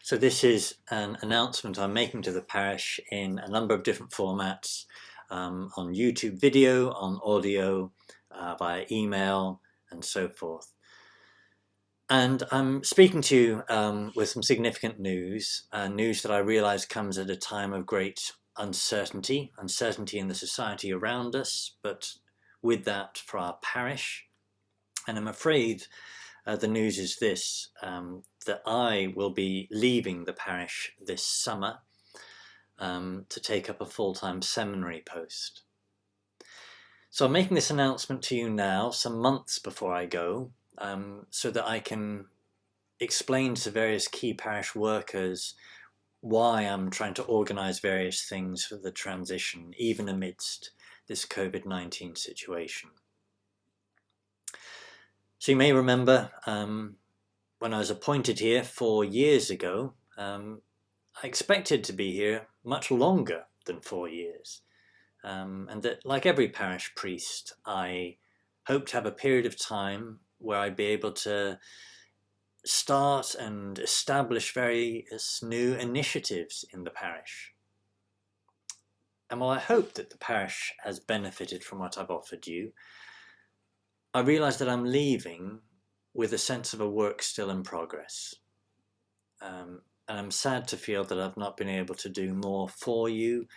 So this is an announcement I'm making to the parish in a number of different formats, on YouTube video, on audio, via email, and so forth. And I'm speaking to you with some significant news, news that I realise comes at a time of great uncertainty in the society around us, but with that for our parish. And I'm afraid the news is this, that I will be leaving the parish this summer to take up a full-time seminary post. So I'm making this announcement to you now, some months before I go, so that I can explain to various key parish workers why I'm trying to organise various things for the transition, even amidst this COVID-19 situation. So you may remember when I was appointed here 4 years ago, I expected to be here much longer than 4 years. And that, like every parish priest, I hoped to have a period of time where I'd be able to start and establish various new initiatives in the parish. And while I hope that the parish has benefited from what I've offered you, I realise that I'm leaving with a sense of a work still in progress. And I'm sad to feel that I've not been able to do more for you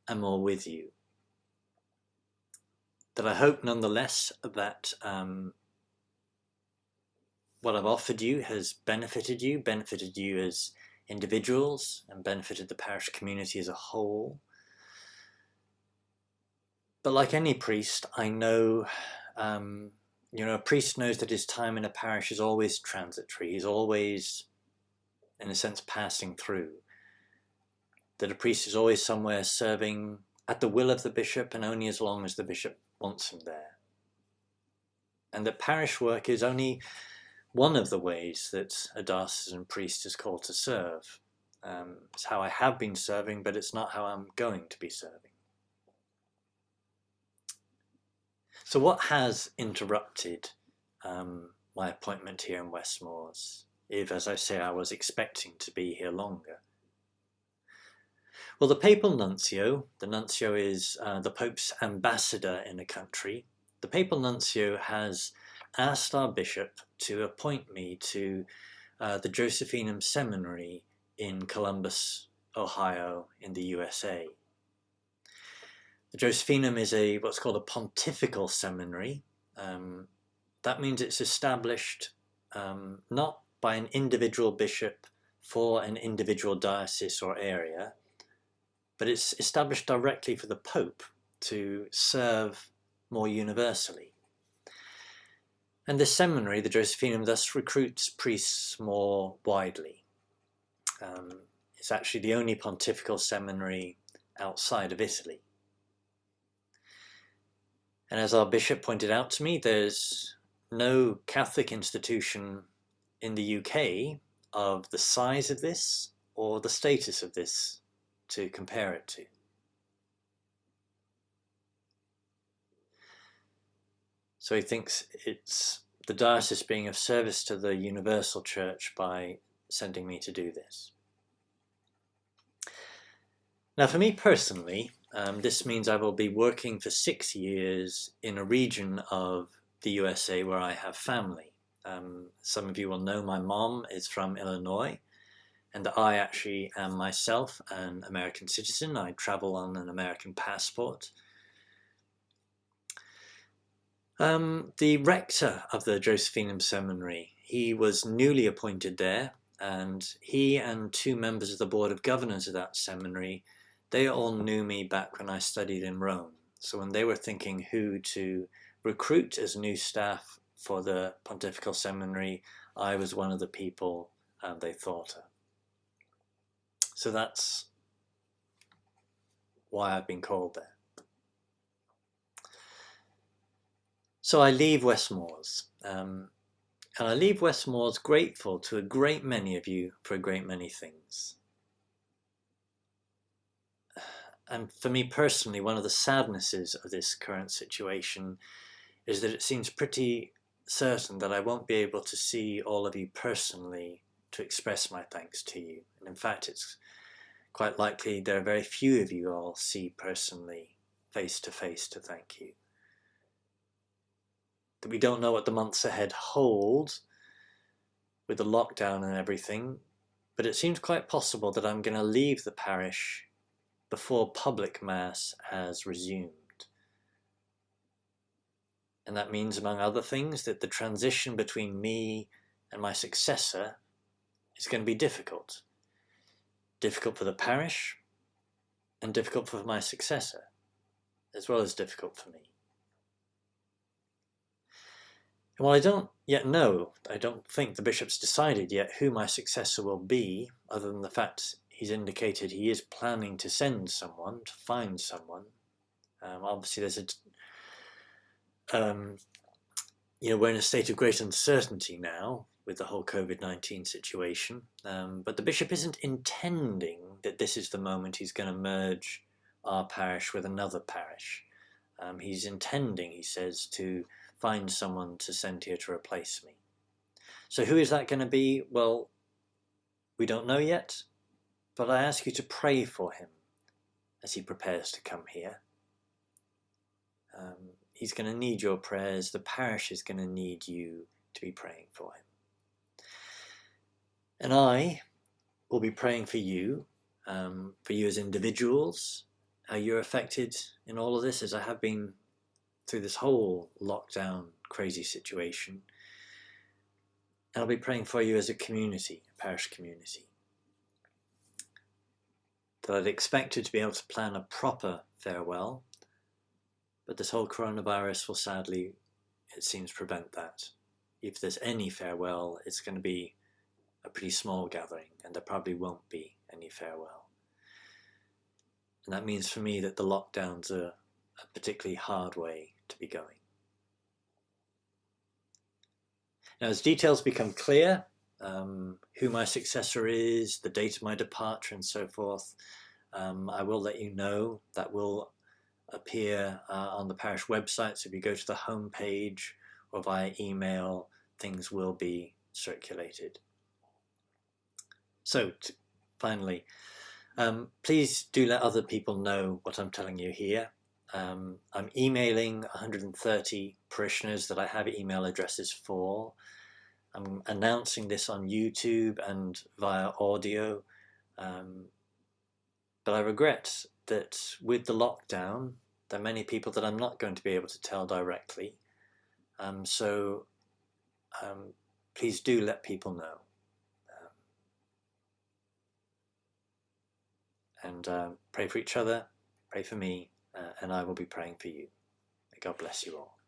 and more with you. That I hope nonetheless that what I've offered you has benefited you as individuals, and benefited the parish community as a whole. But like any priest, I know a priest knows that his time in a parish is always transitory. He's always, in a sense, passing through. That a priest is always somewhere serving at the will of the bishop and only as long as the bishop wants him there. And that parish work is only one of the ways that a diocesan priest is called to serve. It's how I have been serving, but it's not how I'm going to be serving. So what has interrupted my appointment here in Westmoors, if, as I say, I was expecting to be here longer? Well, the papal nuncio, the nuncio is the Pope's ambassador in a country. The papal nuncio has asked our bishop to appoint me to the Josephinum Seminary in Columbus, Ohio, in the USA. The Josephinum is what's called a pontifical seminary. That means it's established not by an individual bishop for an individual diocese or area, but it's established directly for the Pope to serve more universally. And this seminary, the Josephinum, thus recruits priests more widely. It's actually the only pontifical seminary outside of Italy. And as our bishop pointed out to me, there's no Catholic institution in the UK of the size of this or the status of this to compare it to. So he thinks it's the diocese being of service to the universal church by sending me to do this. Now, for me personally, this means I will be working for 6 years in a region of the USA where I have family. Some of you will know my mom is from Illinois, and that I actually am myself an American citizen. I travel on an American passport. The rector of the Josephinum Seminary, he was newly appointed there, and he and 2 members of the board of governors of that seminary, they all knew me back when I studied in Rome. So when they were thinking who to recruit as new staff for the Pontifical Seminary, I was one of the people they thought of. So that's why I've been called there. So I leave Westmoors, and I leave Westmoors grateful to a great many of you for a great many things. And for me personally, one of the sadnesses of this current situation is that it seems pretty certain that I won't be able to see all of you personally to express my thanks to you. And in fact, it's quite likely there are very few of you I'll see personally, face to face, to thank you. That we don't know what the months ahead hold with the lockdown and everything, but it seems quite possible that I'm going to leave the parish before public Mass has resumed. And that means, among other things, that the transition between me and my successor is going to be difficult. Difficult for the parish and difficult for my successor, as well as difficult for me. And while I don't yet know, I don't think the bishop's decided yet who my successor will be, other than the fact he's indicated he is planning to send someone, to find someone. Obviously there's we're in a state of great uncertainty now with the whole COVID-19 situation, but the bishop isn't intending that this is the moment he's going to merge our parish with another parish. He's intending, he says, to find someone to send here to replace me. So who is that going to be? Well, we don't know yet, but I ask you to pray for him as he prepares to come here. He's going to need your prayers. The parish is going to need you to be praying for him. And I will be praying for you as individuals, how you're affected in all of this, as I have been through this whole lockdown crazy situation. And I'll be praying for you as a community, a parish community. That I'd expected to be able to plan a proper farewell, but this whole coronavirus will sadly, it seems, prevent that. If there's any farewell, it's going to be a pretty small gathering, and there probably won't be any farewell. And that means for me that the lockdowns are a particularly hard way to be going. Now, as details become clear, who my successor is, the date of my departure and so forth, I will let you know. That will appear on the parish website, so if you go to the home page or via email, things will be circulated. So, finally, please do let other people know what I'm telling you here. I'm emailing 130 parishioners that I have email addresses for. I'm announcing this on YouTube and via audio, but I regret that with the lockdown, there are many people that I'm not going to be able to tell directly. So please do let people know. And pray for each other, pray for me, and I will be praying for you. May God bless you all.